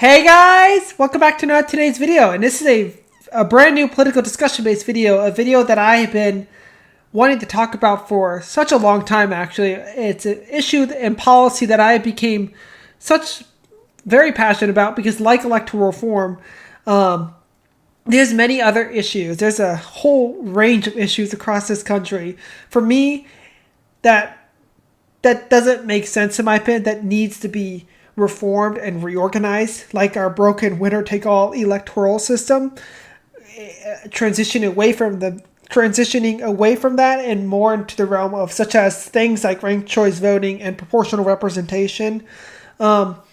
Hey guys, welcome back to today's video, and this is a brand new political discussion based video, a video that I have been wanting to talk about for such a long time. Actually, it's an issue and policy that I became very passionate about because, like electoral reform, there's many other issues. There's a whole range of issues across this country. For me, that doesn't make sense in my opinion. That needs to be reformed and reorganized, like our broken winner-take-all electoral system, transitioning away from that and more into the realm of such as things like ranked choice voting and proportional representation. But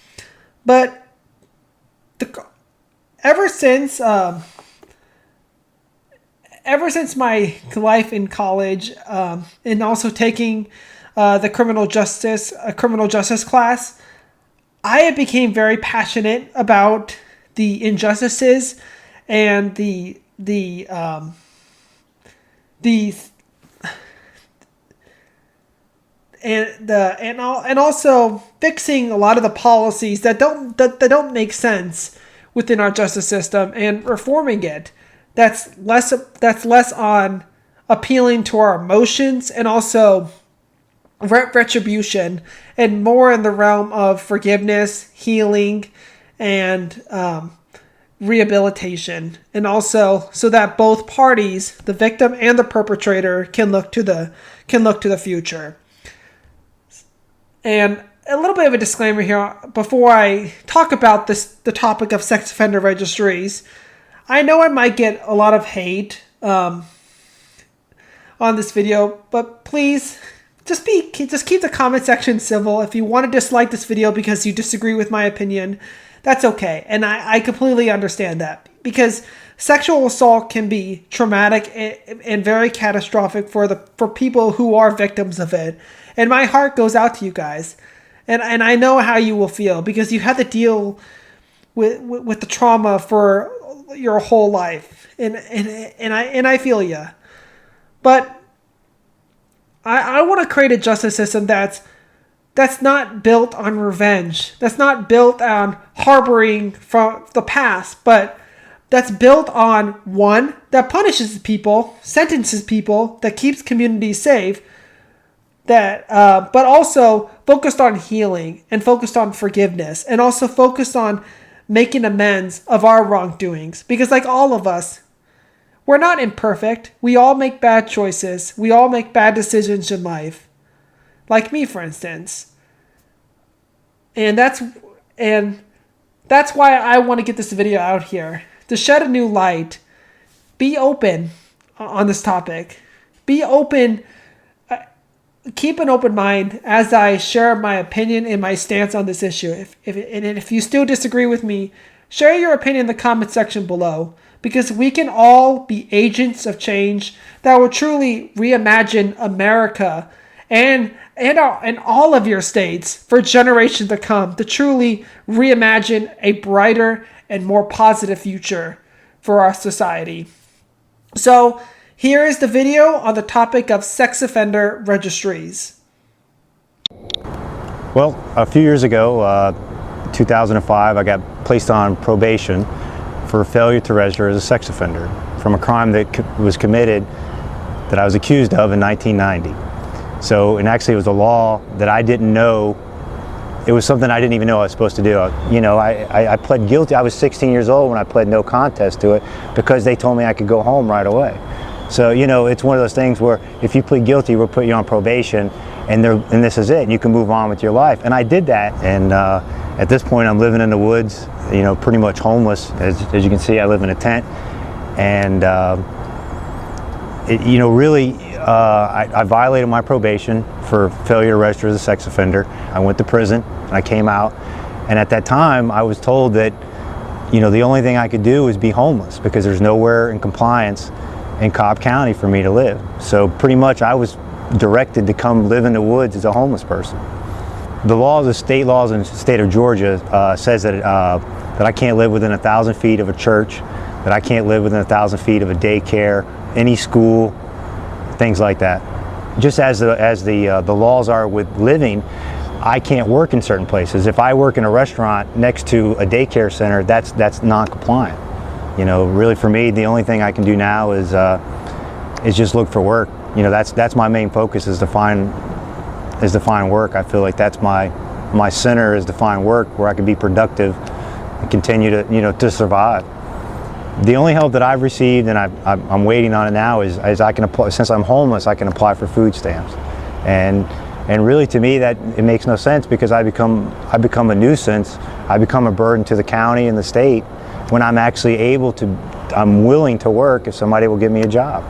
ever since my life in college, and also taking the criminal justice class, I became very passionate about the injustices and and also fixing a lot of the policies that don't make sense within our justice system and reforming it. That's less on appealing to our emotions and also retribution, and more in the realm of forgiveness, healing, and rehabilitation, and also so that both parties, the victim and the perpetrator, can look to the future. And a little bit of a disclaimer here before I talk about the topic of sex offender registries. I know I might get a lot of hate on this video, but please just keep the comment section civil. If you want to dislike this video because you disagree with my opinion, that's okay. And I completely understand that, because sexual assault can be traumatic and very catastrophic for people who are victims of it. And my heart goes out to you guys. And I know how you will feel, because you have to deal with the trauma for your whole life. And I feel you. But I want to create a justice system that's not built on revenge. That's not built on harboring from the past, but that's built on one that punishes people, sentences people, that keeps communities safe, but also focused on healing and focused on forgiveness, and also focused on making amends of our wrongdoings. Because like all of us, we're not imperfect. We all make bad choices. We all make bad decisions in life. Like me, for instance. And that's why I want to get this video out here, to shed a new light. Be open on this topic. Be open. Keep an open mind as I share my opinion and my stance on this issue. If you still disagree with me, share your opinion in the comment section below. Because we can all be agents of change that will truly reimagine America and all of your states for generations to come, to truly reimagine a brighter and more positive future for our society. So here is the video on the topic of sex offender registries. Well, a few years ago, 2005, I got placed on probation for failure to register as a sex offender from a crime that was committed, that I was accused of in 1990. So, and actually it was a law that I didn't know. It was something I didn't even know I was supposed to do. I pled guilty. I was 16 years old when I pled no contest to it, because they told me I could go home right away. So, it's one of those things where if you plead guilty, we'll put you on probation, and this is it, and you can move on with your life. And I did that, and at this point I'm living in the woods, pretty much homeless. As you can see, I live in a tent, and I violated my probation for failure to register as a sex offender. I went to prison, and I came out, and at that time I was told that the only thing I could do was be homeless, because there's nowhere in compliance in Cobb County for me to live. So pretty much I was directed to come live in the woods as a homeless person. The laws, the state laws in the state of Georgia says that I can't live within 1,000 feet of a church, that I can't live within 1,000 feet of a daycare, any school, things like that. Just as the laws are with living, I can't work in certain places. If I work in a restaurant next to a daycare center, that's non-compliant. You know, really for me, the only thing I can do now is just look for work. You know, that's my main focus, is to find work. I feel like that's my center, is to find work where I can be productive and continue to, you know, to survive. The only help that I've received, and I'm waiting on it now, is I can apply. Since I'm homeless, I can apply for food stamps, and really to me that it makes no sense, because I become a nuisance. I become a burden to the county and the state when I'm actually I'm willing to work if somebody will give me a job.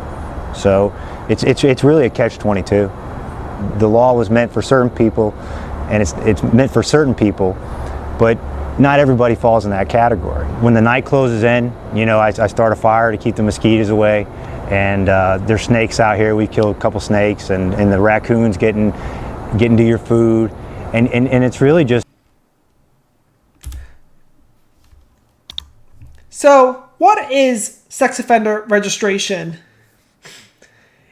So it's really a catch-22. The law was meant for certain people, and it's meant for certain people, but not everybody falls in that category. When the night closes in, you know, I start a fire to keep the mosquitoes away, and there's snakes out here. We killed a couple snakes, and the raccoons getting to your food, and it's really just. So, what is sex offender registration?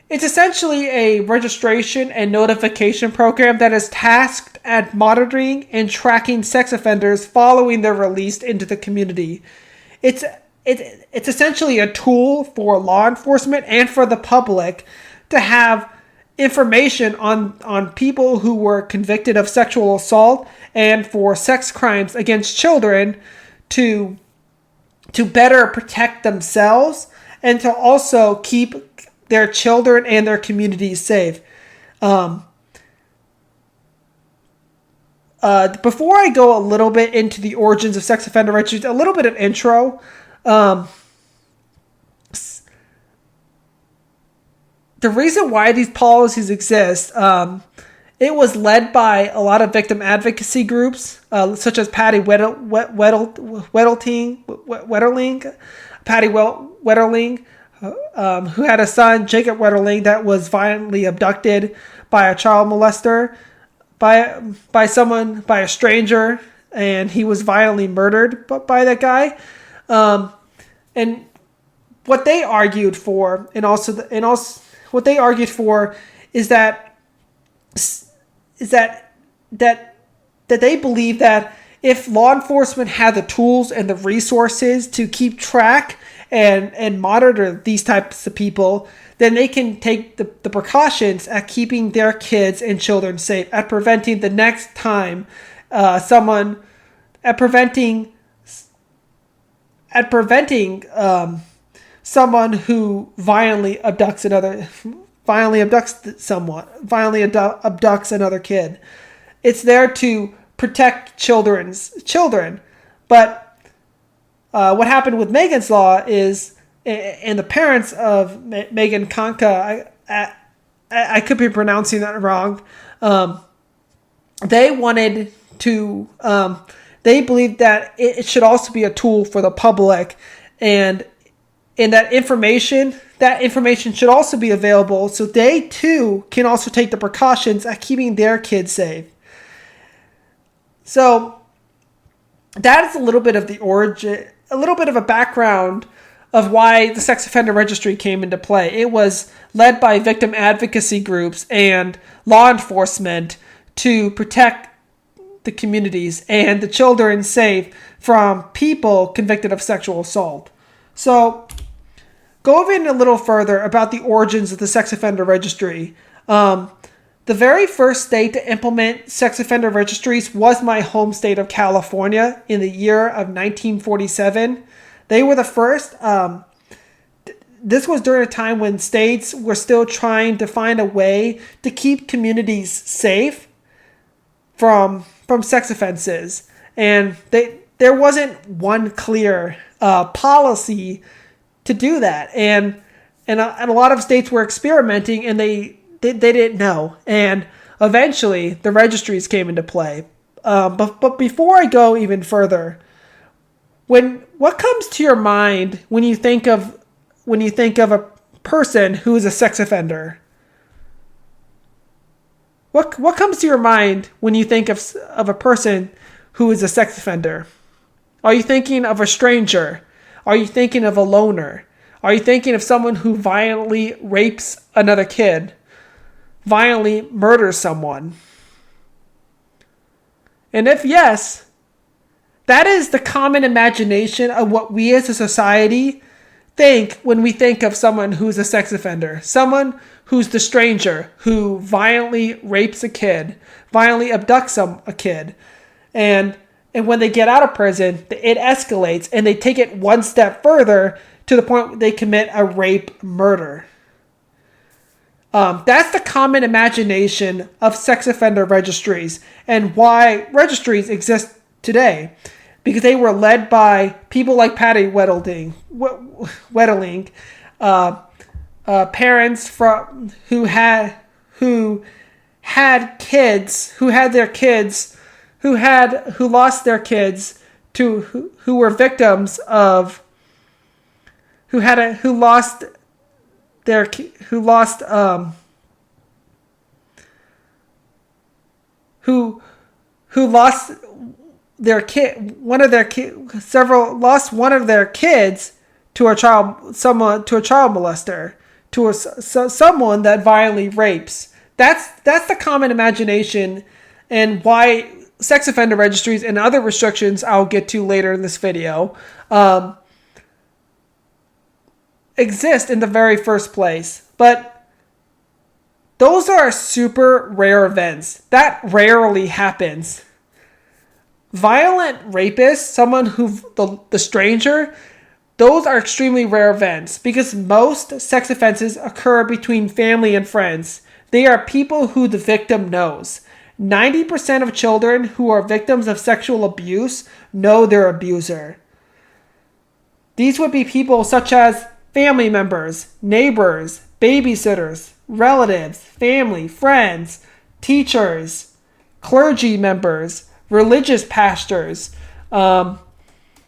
It's essentially a registration and notification program that is tasked at monitoring and tracking sex offenders following their release into the community. It's essentially a tool for law enforcement and for the public to have information on people who were convicted of sexual assault and for sex crimes against children to better protect themselves and to also keep their children and their communities safe. Before I go a little bit into the origins of sex offender registries, a little bit of intro. The reason why these policies exist, it was led by a lot of victim advocacy groups, such as Patty Wetterling, who had a son, Jacob Wetterling, that was violently abducted by a child molester, by a stranger, and he was violently murdered by that guy. And what they argued for, and also what they argued for, is that they believe that if law enforcement had the tools and the resources to keep track and monitor these types of people, then they can take the precautions at keeping their kids and children safe, at preventing the next time someone who violently abducts another kid. It's there to protect children. But what happened with Megan's Law is, and the parents of Megan Kanka, I could be pronouncing that wrong. They wanted to. They believed that it should also be a tool for the public, and that information should also be available, so they too can also take the precautions at keeping their kids safe. So that is a little bit of the origin, a little bit of a background of why the sex offender registry came into play. It was led by victim advocacy groups and law enforcement to protect the communities and the children safe from people convicted of sexual assault. So, going a little further about the origins of the sex offender registry. The very first state to implement sex offender registries was my home state of California in the year of 1947. They were the first. This was during a time when states were still trying to find a way to keep communities safe from sex offenses. And there wasn't one clear policy to do that. And a lot of states were experimenting, and they didn't know. And eventually the registries came into play. But before I go even further, what comes to your mind when you think of a person who is a sex offender? What comes to your mind when you think of a person who is a sex offender? Are you thinking of a stranger? Are you thinking of a loner? Are you thinking of someone who violently rapes another kid? Violently murders someone? And if yes, that is the common imagination of what we as a society think when we think of someone who's a sex offender. Someone who's the stranger, who violently rapes a kid, violently abducts a kid. And when they get out of prison, it escalates and they take it one step further to the point where they commit a rape murder. That's the common imagination of sex offender registries and why registries exist today. Because they were led by people like Patty Weddling, parents who lost their kids who were victims of who lost their kid, one of their lost one of their kids to a child molester, to someone that violently rapes. That's the common imagination, and why sex offender registries and other restrictions I'll get to later in this video exist in the very first place. But those are super rare events. That rarely happens. Violent rapists, someone the stranger, those are extremely rare events because most sex offenses occur between family and friends. They are people who the victim knows. 90% of children who are victims of sexual abuse know their abuser. These would be people such as family members, neighbors, babysitters, relatives, family, friends, teachers, clergy members, religious pastors,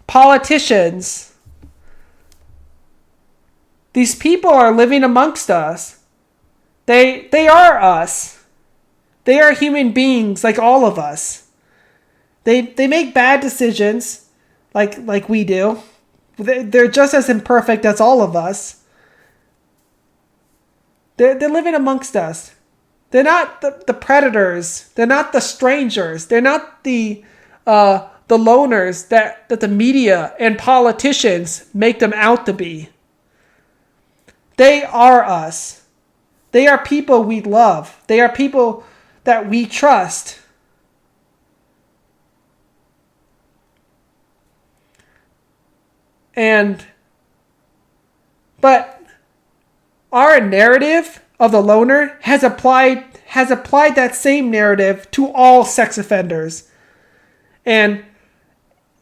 politicians. These people are living amongst us. They are us. They are human beings like all of us. They make bad decisions like we do. They're just as imperfect as all of us. They're living amongst us. They're not the predators. They're not the strangers. They're not the loners that the media and politicians make them out to be. They are us. They are people we love. They are people that we trust. But our narrative of the loner has applied that same narrative to all sex offenders. And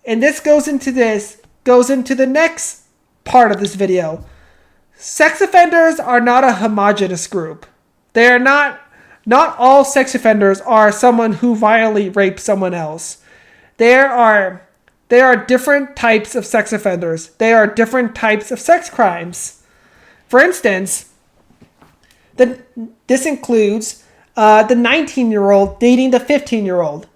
this goes into the next part of this video. Sex offenders are not a homogenous group. They are not all sex offenders are someone who violently rapes someone else. There are different types of sex offenders. There are different types of sex crimes. For instance, this includes the 19-year-old dating the 15-year-old.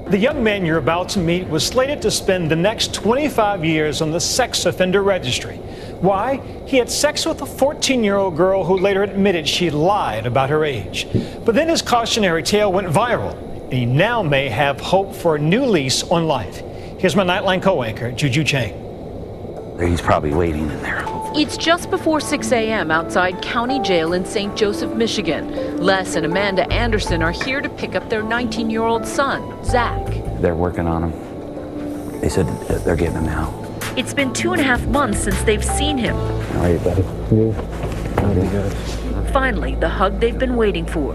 The young man you're about to meet was slated to spend the next 25 years on the sex offender registry. Why? He had sex with a 14-year-old girl who later admitted she lied about her age. But then his cautionary tale went viral, and he now may have hope for a new lease on life. Here's my Nightline co-anchor, Juju Chang. He's probably waiting in there. It's just before 6 a.m. outside County Jail in St. Joseph, Michigan. Les and Amanda Anderson are here to pick up their 19-year-old son, Zach. They're working on him. They said they're getting him out. It's been 2.5 months since they've seen him. How are you, buddy? Pretty good. Finally, the hug they've been waiting for.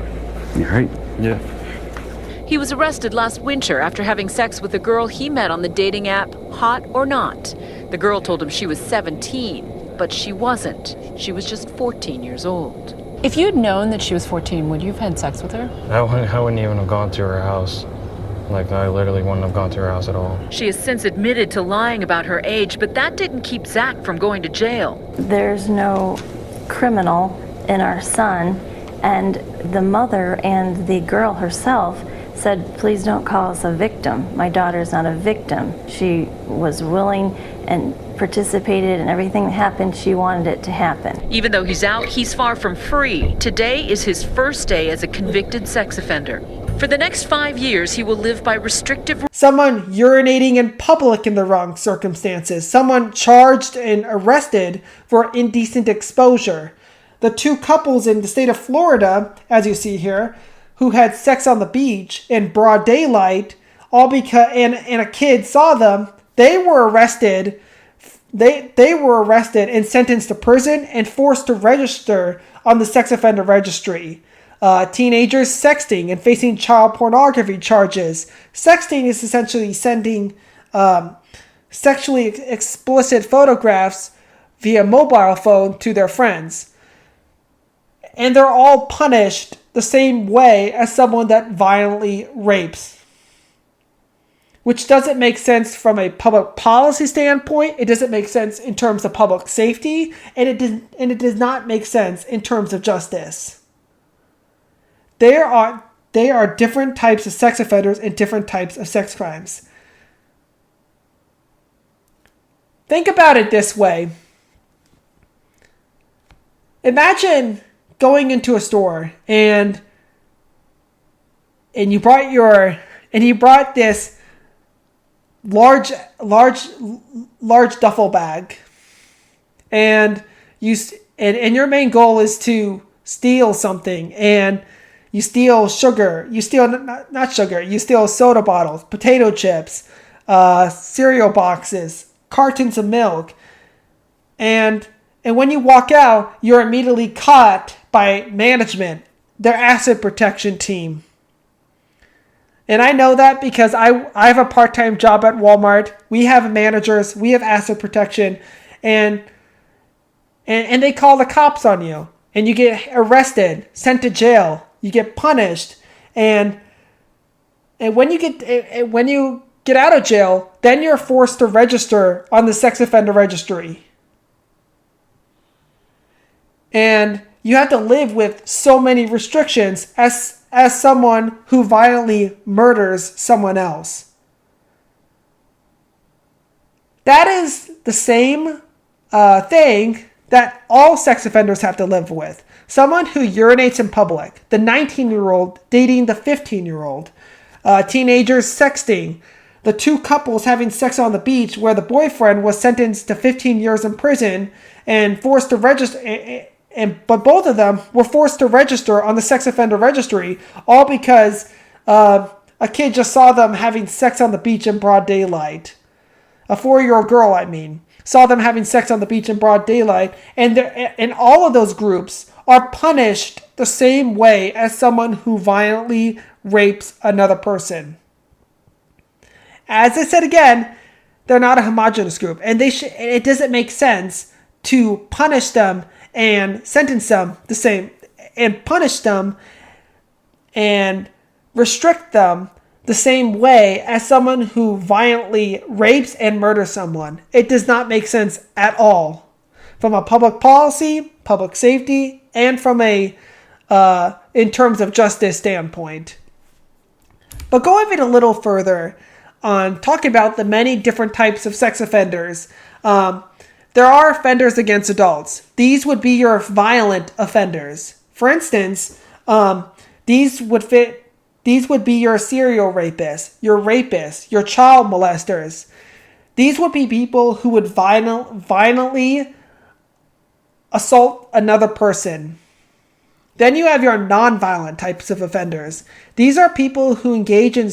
You all right? Yeah. He was arrested last winter after having sex with a girl he met on the dating app Hot or Not. The girl told him she was 17, but she wasn't. She was just 14 years old. If you'd known that she was 14, would you have had sex with her? I wouldn't even have gone to her house. I literally wouldn't have gone to her house at all. She has since admitted to lying about her age, but that didn't keep Zach from going to jail. There's no criminal in our son, and the mother and the girl herself said, please don't call us a victim. My daughter's not a victim. She was willing and participated in everything that happened. She wanted it to happen. Even though he's out, he's far from free. Today is his first day as a convicted sex offender. For the next 5 years, he will live by restrictive. Someone urinating in public in the wrong circumstances. Someone charged and arrested for indecent exposure. The two couples in the state of Florida, as you see here, who had sex on the beach in broad daylight, all because and a kid saw them, they were arrested. They were arrested and sentenced to prison and forced to register on the sex offender registry. Teenagers sexting and facing child pornography charges. Sexting is essentially sending sexually explicit photographs via mobile phone to their friends. And they're all punished the same way as someone that violently rapes. Which doesn't make sense from a public policy standpoint. It doesn't make sense in terms of public safety. And it does not make sense in terms of justice. There are different types of sex offenders and different types of sex crimes. Think about it this way. Imagine going into a store and you brought this large duffel bag, and your main goal is to steal something, and you steal sugar. You steal not sugar. You steal soda bottles, potato chips, cereal boxes, cartons of milk, and when you walk out, you're immediately caught by management, their asset protection team. And I know that because I have a part-time job at Walmart. We have managers, we have asset protection, and they call the cops on you, and you get arrested, sent to jail. You get punished, and when you get out of jail, then you're forced to register on the sex offender registry. And you have to live with so many restrictions as someone who violently murders someone else. That is the same thing that all sex offenders have to live with. Someone who urinates in public, the 19-year-old dating the 15-year-old, teenagers sexting, the two couples having sex on the beach where the boyfriend was sentenced to 15 years in prison and forced to register, but both of them were forced to register on the sex offender registry, all because a kid just saw them having sex on the beach in broad daylight. A 4-year-old girl, saw them having sex on the beach in broad daylight, and all of those groups are punished the same way as someone who violently rapes another person. As I said again, they're not a homogenous group, and it doesn't make sense to punish them and sentence them the same, and punish them and restrict them the same way as someone who violently rapes and murders someone. It does not make sense at all from a public policy, public safety, and from a in terms of justice standpoint. But going a little further on talking about the many different types of sex offenders, there are offenders against adults. These would be your violent offenders. For instance, these would be your serial rapists, your child molesters. These would be people who would violently assault another person. Then you have your non-violent types of offenders. These are people who engage in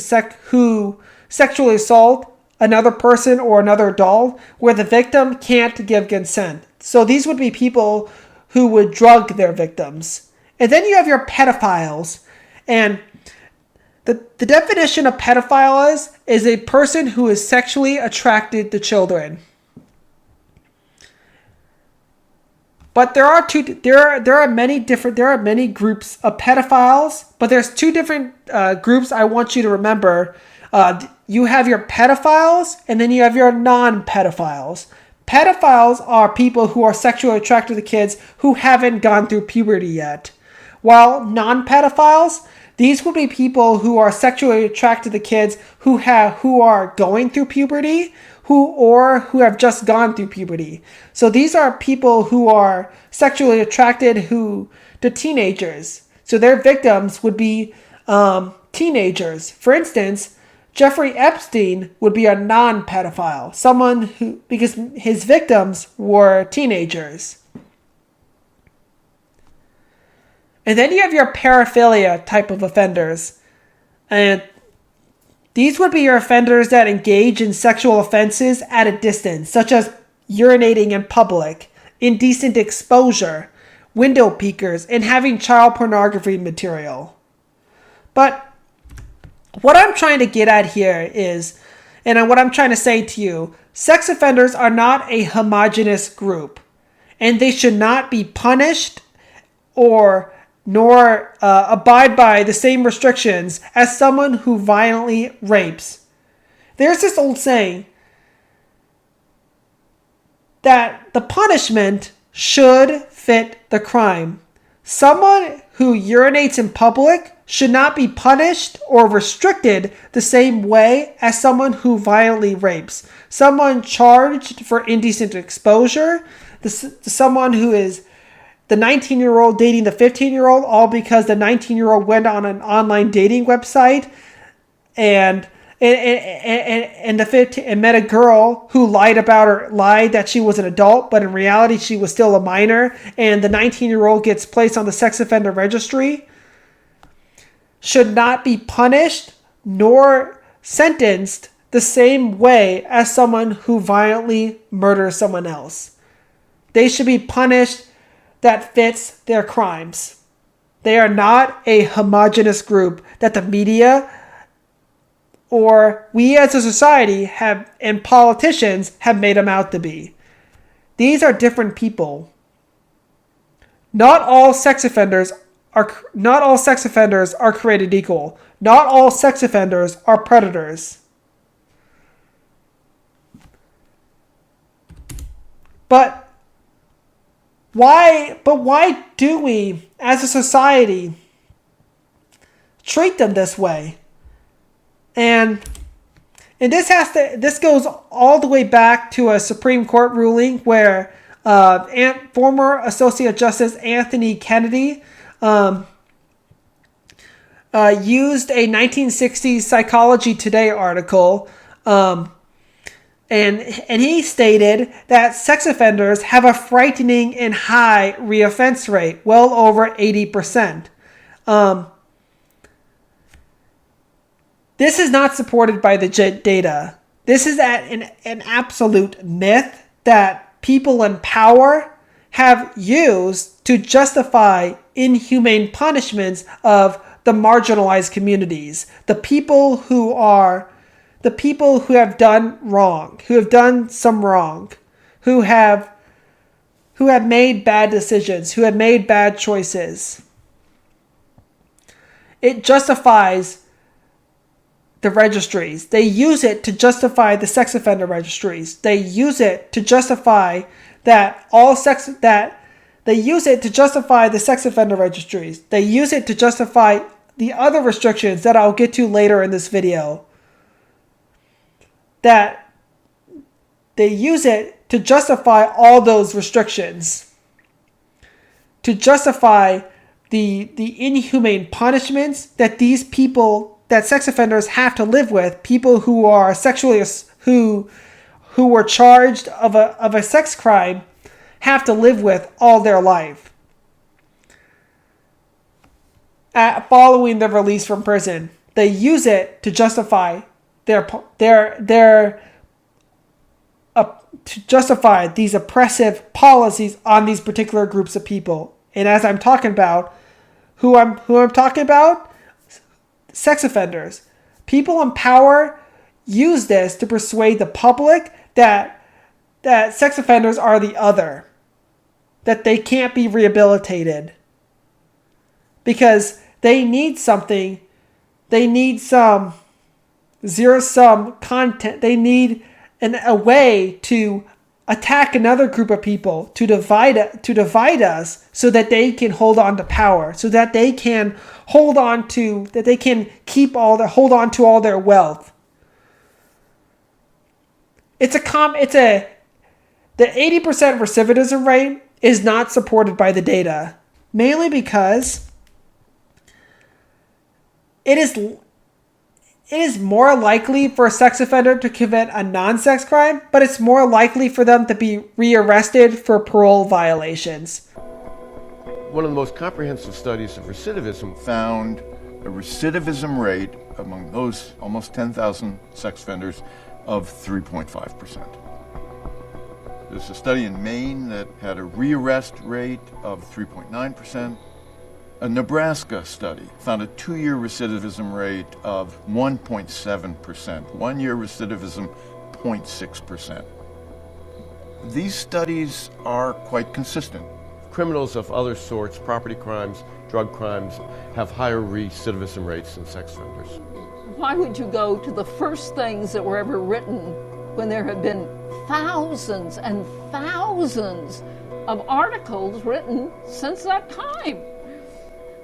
who sexually assault another person or another adult where the victim can't give consent. So these would be people who would drug their victims. And then you have your pedophiles. And the definition of pedophile is a person who is sexually attracted to children. But there are many groups of pedophiles, but there's two different groups I want you to remember. You have your pedophiles, and then you have your non-pedophiles. Pedophiles are people who are sexually attracted to kids who haven't gone through puberty yet. While non-pedophiles, these would be people who are sexually attracted to kids who are going through puberty, who have just gone through puberty. So these are people who are sexually attracted to teenagers. So their victims would be teenagers. For instance, Jeffrey Epstein would be a non-pedophile, someone who, because his victims were teenagers. And then you have your paraphilia type of offenders. And these would be your offenders that engage in sexual offenses at a distance, such as urinating in public, indecent exposure, window peekers, and having child pornography material. But what I'm trying to get at here is, and what I'm trying to say to you, sex offenders are not a homogenous group, and they should not be punished nor abide by the same restrictions as someone who violently rapes. There's this old saying that the punishment should fit the crime. Someone who urinates in public should not be punished or restricted the same way as someone who violently rapes. Someone charged for indecent exposure, someone who is the 19-year-old dating the 15-year-old, all because the 19-year-old went on an online dating website and met a girl who lied that she was an adult, but in reality she was still a minor, and the 19-year-old gets placed on the sex offender registry, should not be punished nor sentenced the same way as someone who violently murders someone else. They should be punished that fits their crimes. They are not a homogenous group that the media or we as a society and politicians have made them out to be. These are different people. Not all sex offenders are created equal. Not all sex offenders are predators. But why do we, as a society, treat them this way? And this goes all the way back to a Supreme Court ruling where former Associate Justice Anthony Kennedy used a 1960s Psychology Today article, and he stated that sex offenders have a frightening and high reoffense rate, well over 80%. This is not supported by the data. This is an absolute myth that people in power have used to justify inhumane punishments of the marginalized communities, the people who have done wrong, who have done some wrong, who have made bad decisions, who have made bad choices. It justifies the registries. They use it to justify the sex offender registries. They use it to justify they use it to justify the sex offender registries. They use it to justify the other restrictions that I'll get to later in this video. That they use it to justify all those restrictions. To justify the inhumane punishments that these people, that sex offenders have to live with, people who are who were charged of a sex crime have to live with all their life. Following their release from prison, they use it to justify to justify these oppressive policies on these particular groups of people. And as I'm talking about, who I'm talking about, sex offenders, people in power use this to persuade the public that sex offenders are the other, that they can't be rehabilitated because they need something. They need some zero-sum content. They need a way to attack another group of people, to divide us so that they can hold on to power, so that they can hold on to all their wealth. The 80% recidivism rate is not supported by the data, mainly because it is more likely for a sex offender to commit a non-sex crime, but it's more likely for them to be rearrested for parole violations. One of the most comprehensive studies of recidivism found a recidivism rate among those almost 10,000 sex offenders of 3.5%. There's a study in Maine that had a rearrest rate of 3.9%. A Nebraska study found a 2-year recidivism rate of 1.7%, 1-year recidivism 0.6%. These studies are quite consistent. Criminals of other sorts, property crimes, drug crimes, have higher recidivism rates than sex offenders. Why would you go to the first things that were ever written when there have been thousands and thousands of articles written since that time?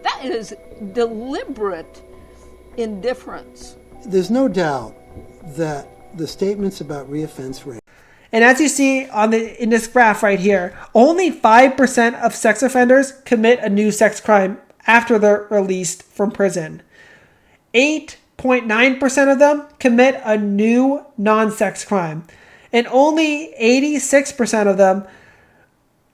That is deliberate indifference. There's no doubt that the statements about reoffense rate. And as you see in this graph right here, only 5% of sex offenders commit a new sex crime after they're released from prison. 8.9% of them commit a new non-sex crime. And only 86% of them,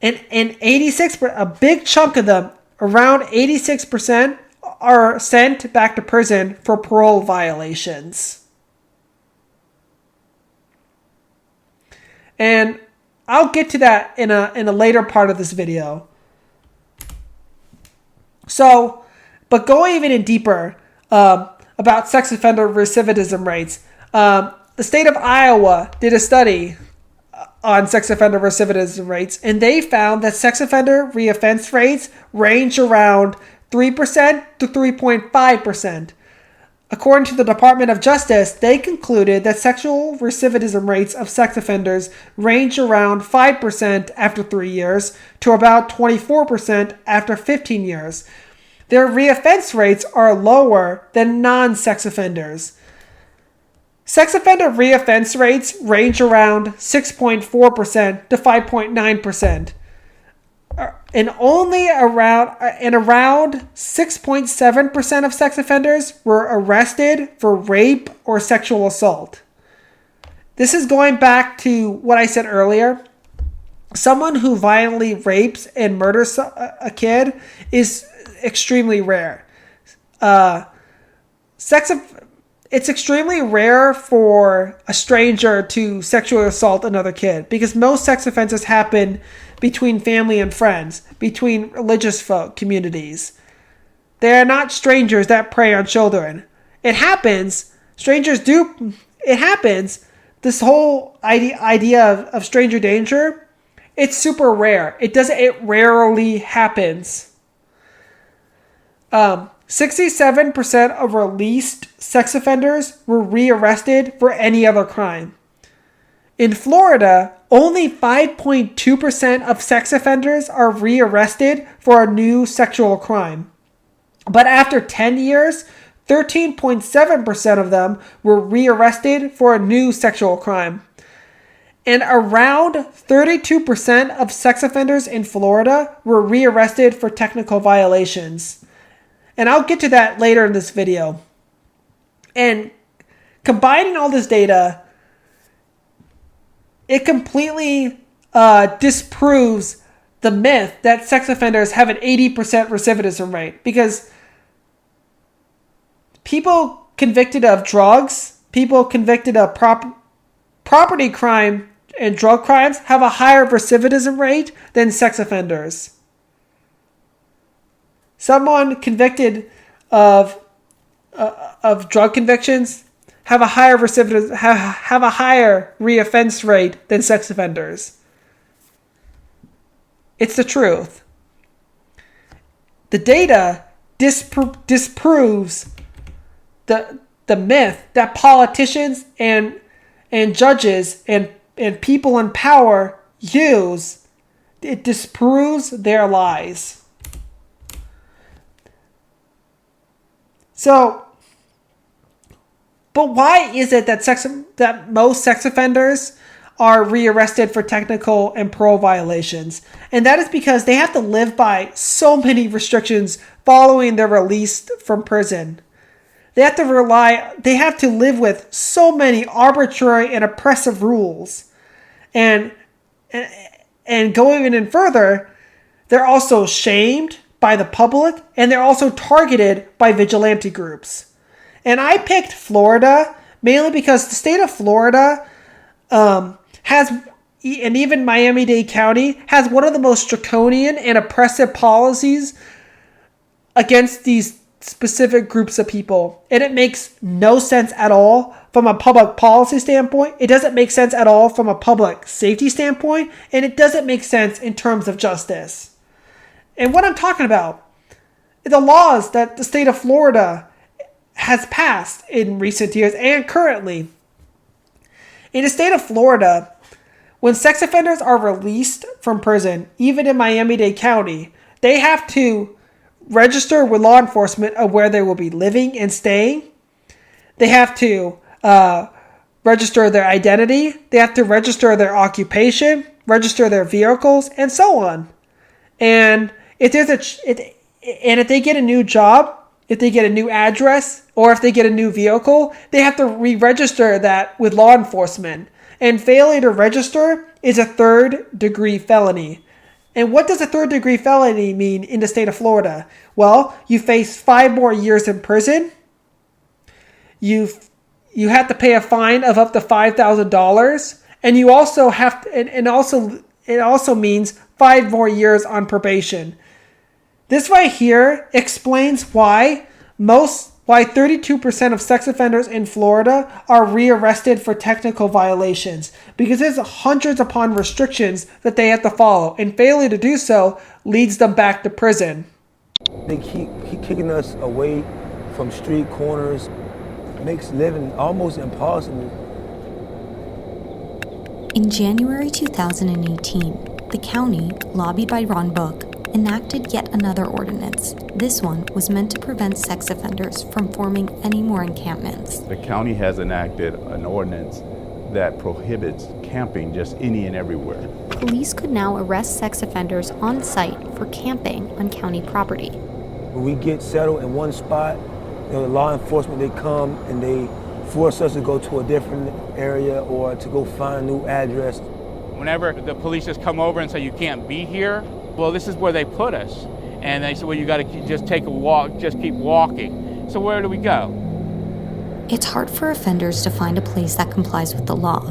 a big chunk of them, around 86%, are sent back to prison for parole violations. And I'll get to that in a later part of this video. So, but going even in deeper about sex offender recidivism rates, the state of Iowa did a study on sex offender recidivism rates, and they found that sex offender reoffense rates range around 3% to 3.5%. According to the Department of Justice, they concluded that sexual recidivism rates of sex offenders range around 5% after 3 years to about 24% after 15 years. Their reoffense rates are lower than non-sex offenders. Sex offender reoffense rates range around 6.4% to 5.9%. And around 6.7% of sex offenders were arrested for rape or sexual assault. This is going back to what I said earlier. Someone who violently rapes and murders a kid is extremely rare. It's extremely rare for a stranger to sexually assault another kid because most sex offenses happen between family and friends, between religious folk communities. They are not strangers that prey on children. It happens. It happens. This whole idea of stranger danger, it's super rare. It rarely happens. 67% of released sex offenders were rearrested for any other crime. In Florida, only 5.2% of sex offenders are rearrested for a new sexual crime. But after 10 years, 13.7% of them were rearrested for a new sexual crime. And around 32% of sex offenders in Florida were rearrested for technical violations. And I'll get to that later in this video. And combining all this data, it completely disproves the myth that sex offenders have an 80% recidivism rate. Because people convicted of drugs, people convicted of property crime and drug crimes have a higher recidivism rate than sex offenders. Someone convicted of drug convictions have a higher reoffense rate than sex offenders. It's the truth. The data disproves the myth that politicians and judges and people in power use. It disproves their lies. So, but why is it that most sex offenders are rearrested for technical and parole violations? And that is because they have to live by so many restrictions following their release from prison. They have to live with so many arbitrary and oppressive rules. And going even further, they're also shamed by the public, and they're also targeted by vigilante groups. And I picked Florida mainly because the state of Florida has, and even Miami-Dade County, has one of the most draconian and oppressive policies against these specific groups of people. And it makes no sense at all from a public policy standpoint. It doesn't make sense at all from a public safety standpoint. And it doesn't make sense in terms of justice. And what I'm talking about, the laws that the state of Florida has passed in recent years and currently. In the state of Florida, when sex offenders are released from prison, even in Miami-Dade County, they have to register with law enforcement of where they will be living and staying. They have to register their identity. They have to register their occupation, register their vehicles, and so on. And if they get a new job, if they get a new address, or if they get a new vehicle, they have to re-register that with law enforcement. And failure to register is a third-degree felony. And what does a third-degree felony mean in the state of Florida? Well, you face 5 more years in prison. You have to pay a fine of up to $5,000, and you also have to, it also means 5 more years on probation. This right here explains why 32% of sex offenders in Florida are rearrested for technical violations, because there's hundreds upon restrictions that they have to follow, and failure to do so leads them back to prison. They keep kicking us away from street corners, makes living almost impossible. In January 2018, the county, lobbied by Ron Book, enacted yet another ordinance. This one was meant to prevent sex offenders from forming any more encampments. The county has enacted an ordinance that prohibits camping just any and everywhere. Police could now arrest sex offenders on site for camping on county property. When we get settled in one spot, the law enforcement, they come and they force us to go to a different area or to go find a new address. Whenever the police just come over and say you can't be here, well, this is where they put us. And they said, well, you got to just take a walk, just keep walking. So where do we go? It's hard for offenders to find a place that complies with the law.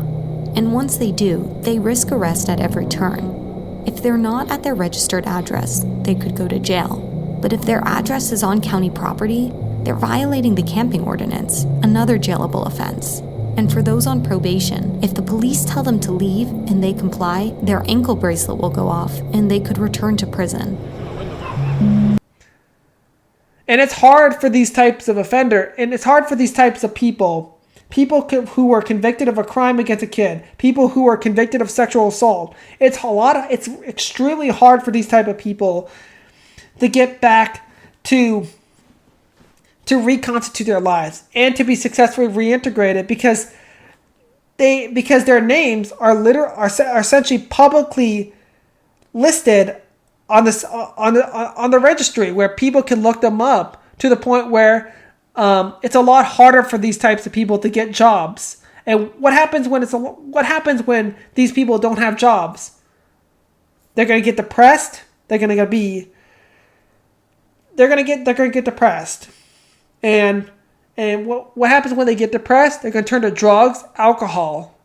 And once they do, they risk arrest at every turn. If they're not at their registered address, they could go to jail. But if their address is on county property, they're violating the camping ordinance, another jailable offense. And for those on probation, if the police tell them to leave and they comply, their ankle bracelet will go off and they could return to prison. And it's hard for these types of offender, and it's hard for these types of people who are convicted of a crime against a kid, people who are convicted of sexual assault. It's extremely hard for these type of people to get back to reconstitute their lives and to be successfully reintegrated because their names are essentially publicly listed on the registry where people can look them up, to the point where it's a lot harder for these types of people to get jobs. And what happens when these people don't have jobs? They're going to get depressed. They're going to get depressed. And what happens when they get depressed? They're going to turn to drugs, alcohol,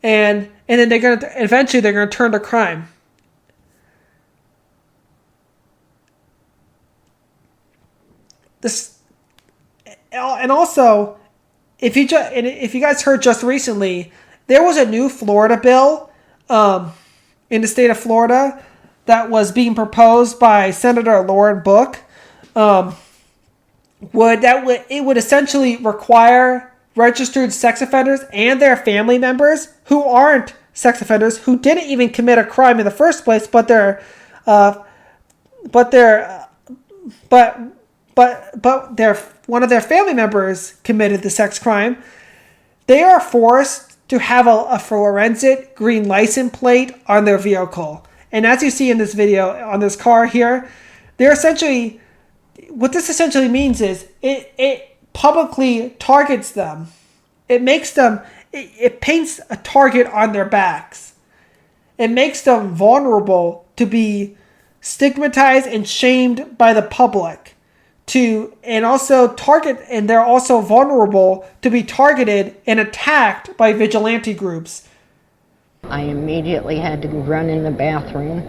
and then eventually they're going to turn to crime. And also, if you guys heard just recently, there was a new Florida bill in the state of Florida that was being proposed by Senator Lauren Book. It would essentially require registered sex offenders and their family members who aren't sex offenders, who didn't even commit a crime in the first place, but one of their family members committed the sex crime. They are forced to have a forensic green license plate on their vehicle. And as you see in this video on this car here, what this essentially means is publicly targets them. It paints a target on their backs. It makes them vulnerable to be stigmatized and shamed by the public. And they're also vulnerable to be targeted and attacked by vigilante groups. I immediately had to run in the bathroom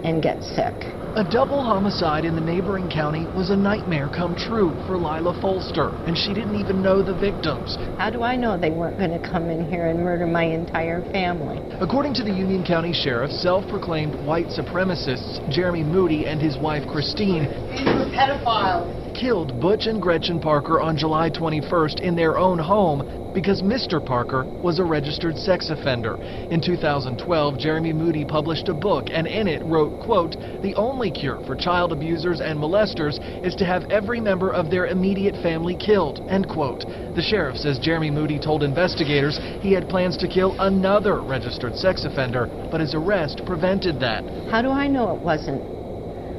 and get sick. A double homicide in the neighboring county was a nightmare come true for Lila Folster, and she didn't even know the victims. How do I know they weren't going to come in here and murder my entire family? According to the Union County Sheriff, self-proclaimed white supremacists Jeremy Moody and his wife Christine, "He's a pedophile," killed Butch and Gretchen Parker on July 21st in their own home because Mr. Parker was a registered sex offender. In 2012, Jeremy Moody published a book and in it wrote, quote, "The only cure for child abusers and molesters is to have every member of their immediate family killed," end quote. The sheriff says Jeremy Moody told investigators he had plans to kill another registered sex offender, but his arrest prevented that. How do I know it wasn't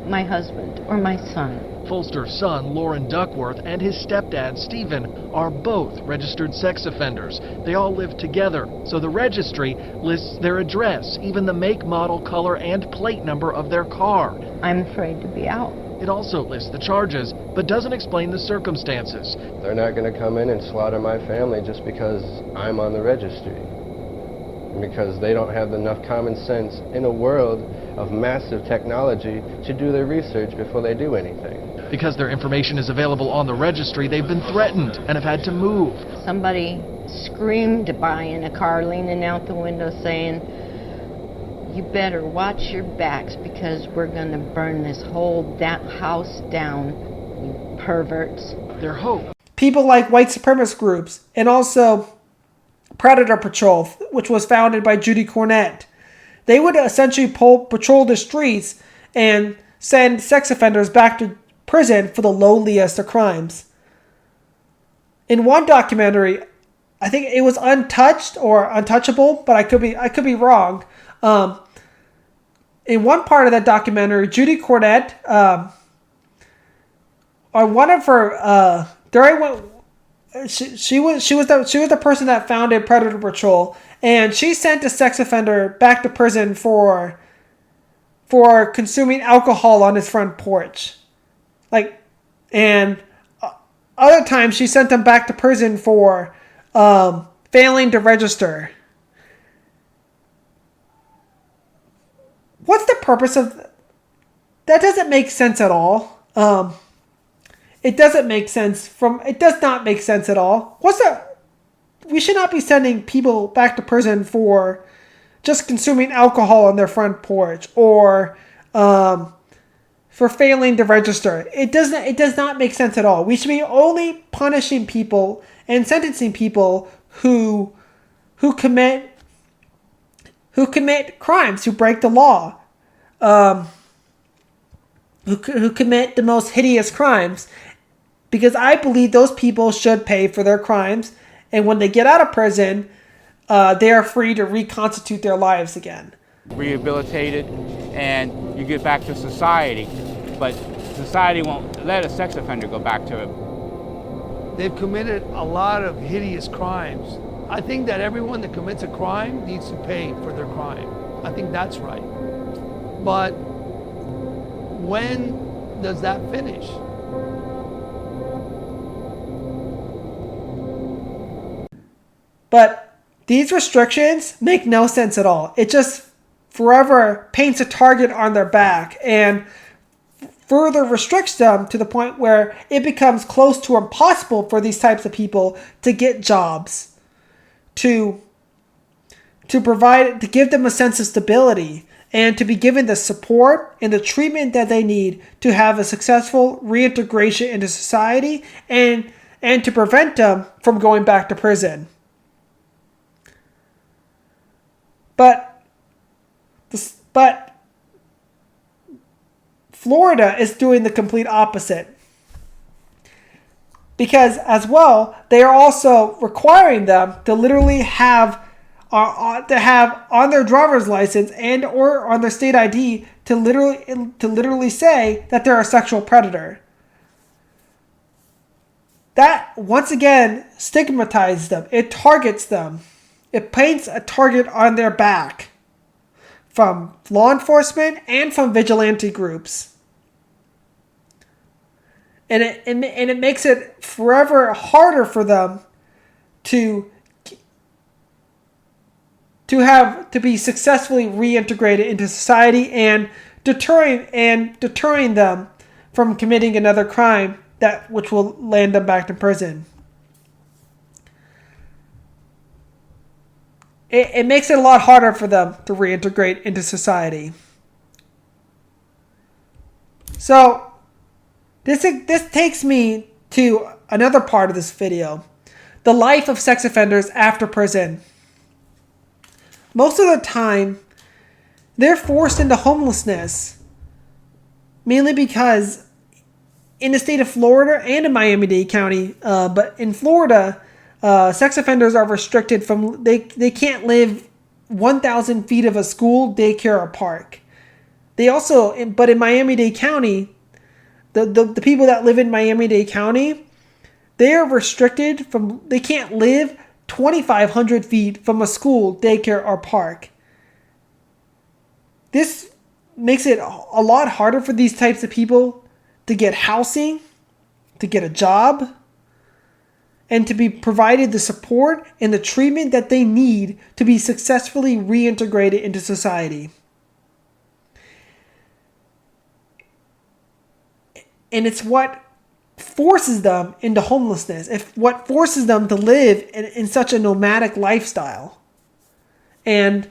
my husband or my son? Folster's son, Lauren Duckworth, and his stepdad, Stephen, are both registered sex offenders. They all live together, so the registry lists their address, even the make, model, color, and plate number of their car. I'm afraid to be out. It also lists the charges, but doesn't explain the circumstances. They're not going to come in and slaughter my family just because I'm on the registry. Because they don't have enough common sense in a world of massive technology to do their research before they do anything. Because their information is available on the registry, they've been threatened and have had to move. Somebody screamed by in a car leaning out the window saying, "You better watch your backs because we're going to burn this whole house down, you perverts." Their hope. People like white supremacist groups and also Predator Patrol, which was founded by Judy Cornett. They would essentially patrol the streets and send sex offenders back to prison for the lowliest of crimes. In one documentary, I think it was Untouched or Untouchable, but I could be wrong. In one part of that documentary, Judy Cornett, or one of her, she was the person that founded Predator Patrol, and she sent a sex offender back to prison for consuming alcohol on his front porch. And other times she sent them back to prison for failing to register. What's the purpose of that? Doesn't make sense at all. It does not make sense at all. We should not be sending people back to prison for just consuming alcohol on their front porch or for failing to register. It does not make sense at all. We should be only punishing people and sentencing people who commit crimes, who break the law, who commit the most hideous crimes, because I believe those people should pay for their crimes, and when they get out of prison, they are free to reconstitute their lives again. Rehabilitated, and you get back to society, but society won't let a sex offender go back to it. They've committed a lot of hideous crimes. I think that everyone that commits a crime needs to pay for their crime. I think that's right. But when does that finish? But these restrictions make no sense at all. It just forever paints a target on their back and further restricts them to the point where it becomes close to impossible for these types of people to get jobs, to give them a sense of stability, and to be given the support and the treatment that they need to have a successful reintegration into society and to prevent them from going back to prison. But Florida is doing the complete opposite. Because as well, they are also requiring them to literally have on their driver's license and or on their state ID to literally say that they're a sexual predator. that once again stigmatizes them. It targets them. It paints a target on their back from law enforcement and from vigilante groups. And it makes it forever harder for them to be successfully reintegrated into society, and deterring them from committing another crime which will land them back in prison. It makes it a lot harder for them to reintegrate into society. So this takes me to another part of this video: the life of sex offenders after prison. Most of the time, they're forced into homelessness, mainly because in the state of Florida and in Miami-Dade County, but in Florida, sex offenders are restricted from, they can't live 1,000 feet of a school, daycare, or park. But in Miami-Dade County, the people that live in Miami-Dade County, they are restricted from, they can't live 2,500 feet from a school, daycare, or park. This makes it a lot harder for these types of people to get housing, to get a job, and to be provided the support and the treatment that they need to be successfully reintegrated into society. And it's what forces them into homelessness. What forces them to live in such a nomadic lifestyle. And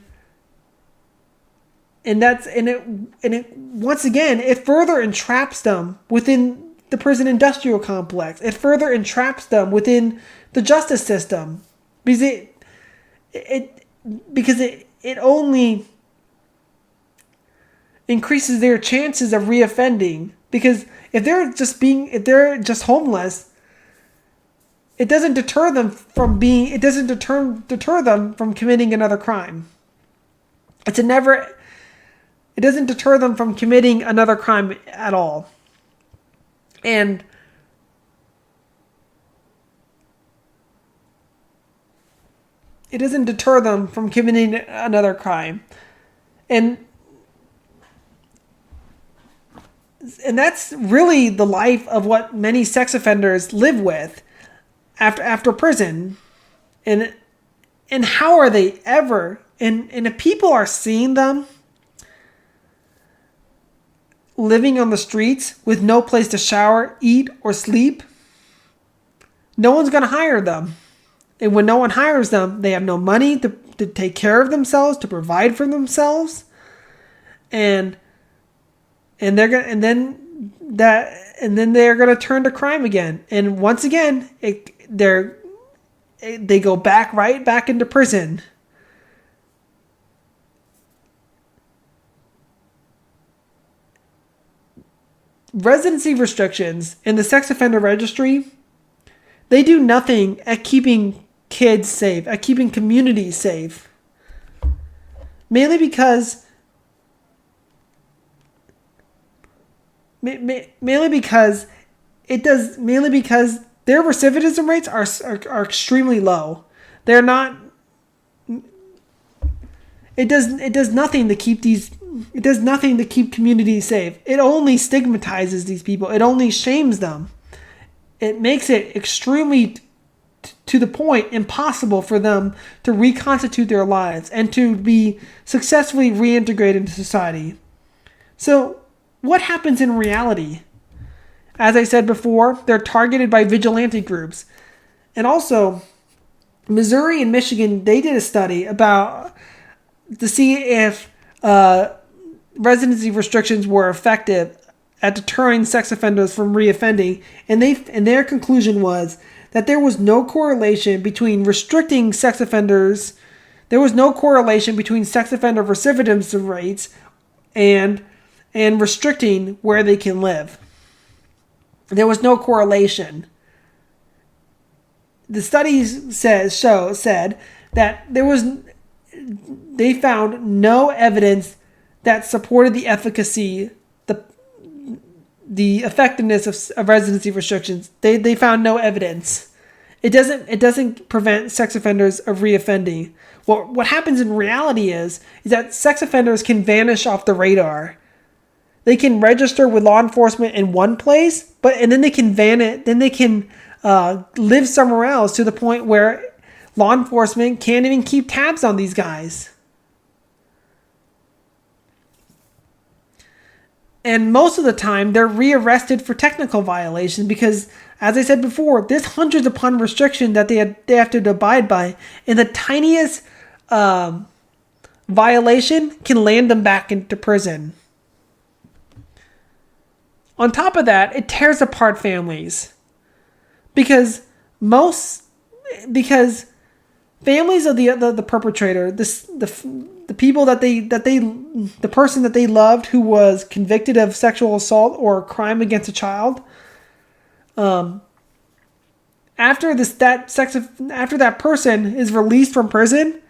once again, it further entraps them within the prison industrial complex. It further entraps them within the justice system, because it only increases their chances of reoffending. Because if they're just homeless, it doesn't deter them from committing another crime. It doesn't deter them from committing another crime at all. And it doesn't deter them from committing another crime. And that's really the life of what many sex offenders live with after prison. And how are they ever, and if people are seeing them living on the streets with no place to shower, eat, or sleep, no one's going to hire them. And when no one hires them, they have no money to take care of themselves, to provide for themselves. And then they're going to turn to crime again. And once again, they go right back into prison. Residency restrictions in the sex offender registry, they do nothing at keeping kids safe, at keeping communities safe. Mainly because their recidivism rates are extremely low. They're not. It does nothing to keep communities safe. It only stigmatizes these people. It only shames them. It makes it extremely, to the point, impossible for them to reconstitute their lives and to be successfully reintegrated into society. So, what happens in reality? As I said before, they're targeted by vigilante groups. And also, Missouri and Michigan, they did a study to see if residency restrictions were effective at deterring sex offenders from reoffending, and their conclusion was that there was no correlation between restricting sex offenders. There was no correlation between sex offender recidivism rates and restricting where they can live. There was no correlation. The studies said that they found no evidence that supported the efficacy the effectiveness of residency restrictions. They found no evidence. It doesn't prevent sex offenders of reoffending. What happens in reality is that sex offenders can vanish off the radar. They can register with law enforcement in one place, and then they can vanish. Then they can live somewhere else to the point where law enforcement can't even keep tabs on these guys. And most of the time, they're rearrested for technical violations because, as I said before, there's hundreds upon restrictions that they have to abide by, and the tiniest violation can land them back into prison. On top of that, it tears apart families because families of the perpetrator, the people the person that they loved who was convicted of sexual assault or crime against a child, after that person is released from prison,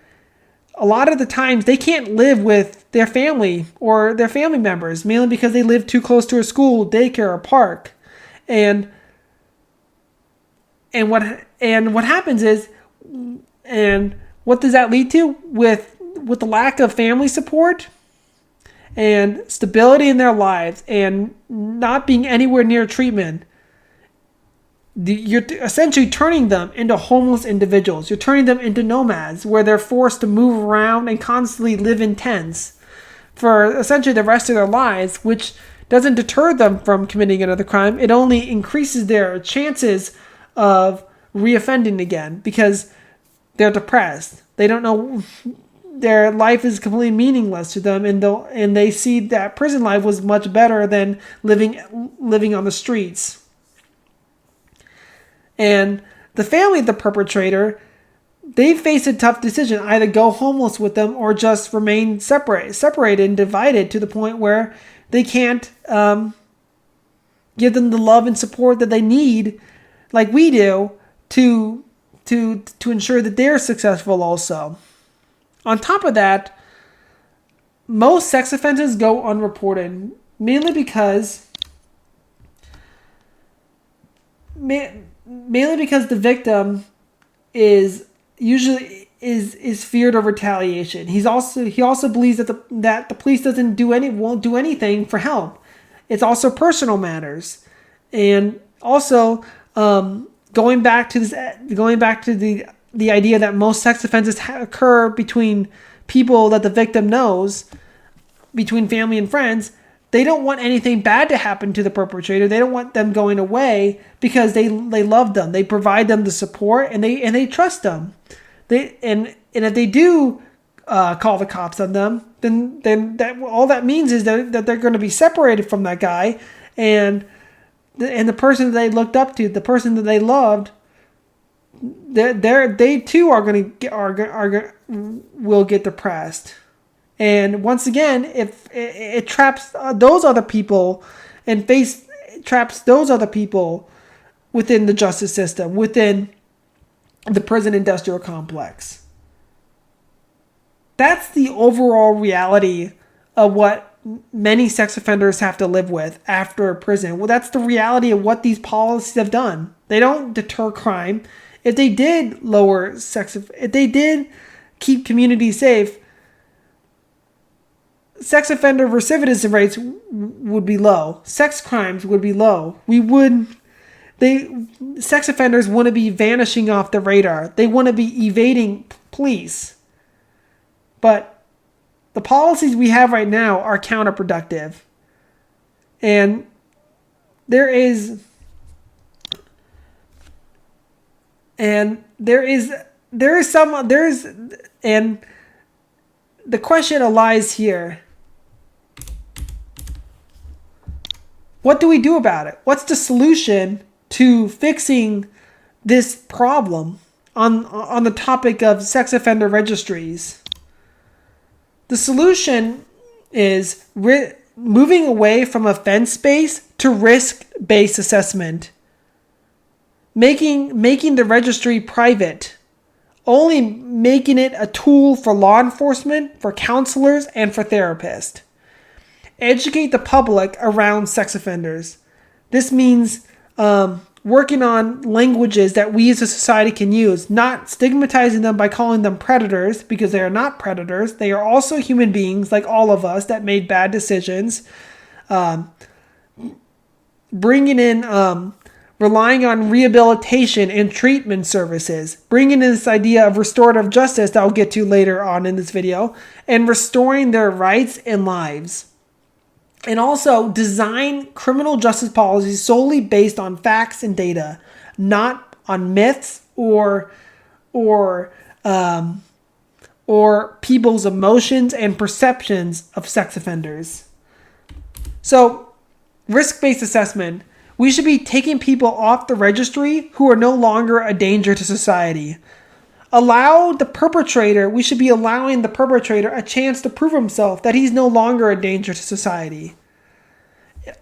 a lot of the times they can't live with their family or their family members, mainly because they live too close to a school, daycare, or park. And what happens is, and what does that lead to? With the lack of family support and stability in their lives and not being anywhere near treatment, you're essentially turning them into homeless individuals. You're turning them into nomads where they're forced to move around and constantly live in tents for essentially the rest of their lives, which doesn't deter them from committing another crime. It only increases their chances of reoffending again because they're depressed. They don't know, their life is completely meaningless to them, and they see that prison life was much better than living on the streets. And the family of the perpetrator, they face a tough decision: either go homeless with them or just remain separated and divided to the point where they can't give them the love and support that they need, like we do, to ensure that they're successful also. On top of that, most sex offenses go unreported, mainly because the victim is usually feared of retaliation. He also believes that the police won't do anything for help. It's also personal matters, and also going back to the idea that most sex offenses occur between people that the victim knows, between family and friends. They don't want anything bad to happen to the perpetrator. They don't want them going away because they love them. They provide them the support and they trust them. And if they do call the cops on them, then that all that means is that they're going to be separated from that guy, and the person that they looked up to, the person that they loved, they too will get depressed. And once again, if it traps those other people and traps those other people within the justice system, within the prison industrial complex. That's the overall reality of what many sex offenders have to live with after prison. Well, that's the reality of what these policies have done. They don't deter crime. If they did if they did keep communities safe, sex offender recidivism rates would be low. Sex crimes would be low. Sex offenders want to be vanishing off the radar. They want to be evading police. But the policies we have right now are counterproductive. And the question lies here. What do we do about it? What's the solution to fixing this problem on the topic of sex offender registries? The solution is moving away from offense-based to risk-based assessment. Making the registry private. Only making it a tool for law enforcement, for counselors, and for therapists. Educate the public around sex offenders. This means working on languages that we as a society can use, not stigmatizing them by calling them predators, because they are not predators. They are also human beings like all of us that made bad decisions. Bringing in, relying on rehabilitation and treatment services, bringing in this idea of restorative justice that I'll get to later on in this video, and restoring their rights and lives. And also design criminal justice policies solely based on facts and data, not on myths or people's emotions and perceptions of sex offenders. So, risk-based assessment. We should be taking people off the registry who are no longer a danger to society. We should be allowing the perpetrator a chance to prove himself that he's no longer a danger to society.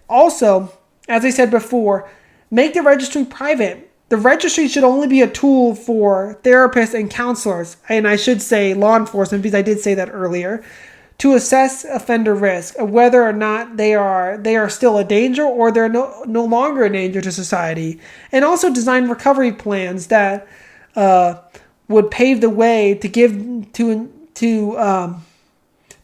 Also, as I said before, make the registry private. The registry should only be a tool for therapists and counselors, and I should say law enforcement because I did say that earlier, to assess offender risk of whether or not they are still a danger or they're no longer a danger to society, and also design recovery plans that would pave the way to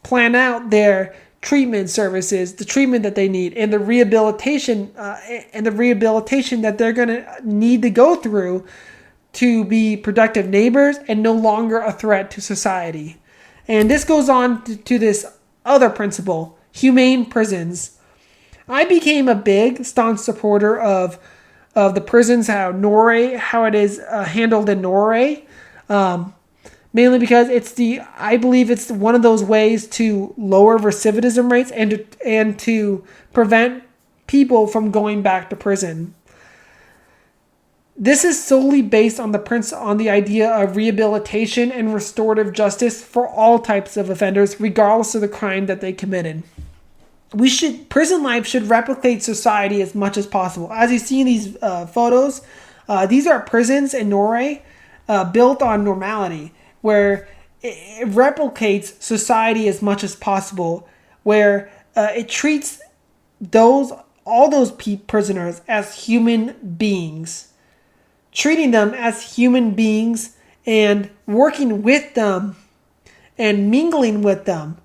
plan out their treatment services, the treatment that they need, and the rehabilitation that they're going to need to go through to be productive neighbors and no longer a threat to society. And this goes on to this other principle, humane prisons. I became a big, staunch supporter of the prisons, how it is handled in Norway. Mainly because I believe it's one of those ways to lower recidivism rates and to prevent people from going back to prison. This is solely based on the idea of rehabilitation and restorative justice for all types of offenders, regardless of the crime that they committed. Prison life should replicate society as much as possible. As you see in these photos, these are prisons in Norway built on normality, where it replicates society as much as possible, where it treats all those prisoners as human beings. Treating them as human beings and working with them and mingling with them,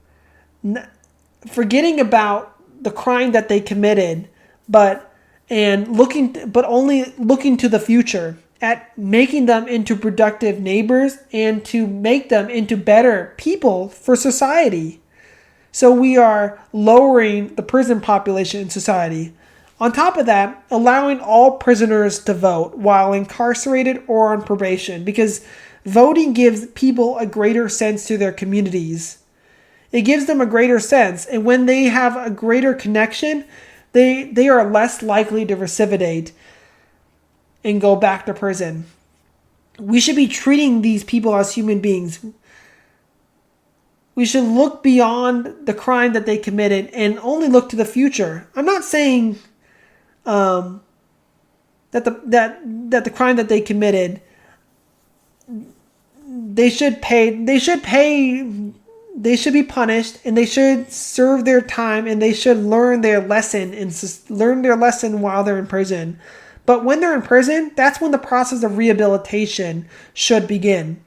forgetting about the crime that they committed, but only looking to the future, at making them into productive neighbors and to make them into better people for society. So we are lowering the prison population in society. On top of that, allowing all prisoners to vote while incarcerated or on probation, because voting gives people a greater sense to their communities. It gives them a greater sense, and when they have a greater connection, they are less likely to recidivate and go back to prison. We should be treating these people as human beings. We should look beyond the crime that they committed and only look to the future. I'm not saying that the crime that they committed, they should be punished, and they should serve their time, and they should learn their lesson while they're in prison. But when they're in prison, that's when the process of rehabilitation should begin,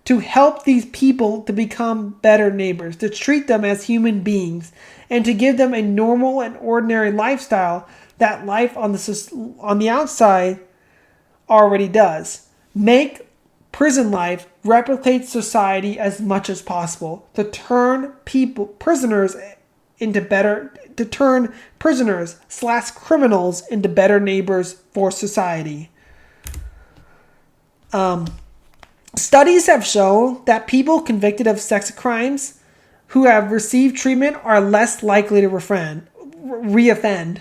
to help these people to become better neighbors, to treat them as human beings, and to give them a normal and ordinary lifestyle that life on the outside already does. Make prison life replicate society as much as possible, to turn prisoners / criminals into better neighbors for society. Studies have shown that people convicted of sex crimes who have received treatment are less likely to reoffend.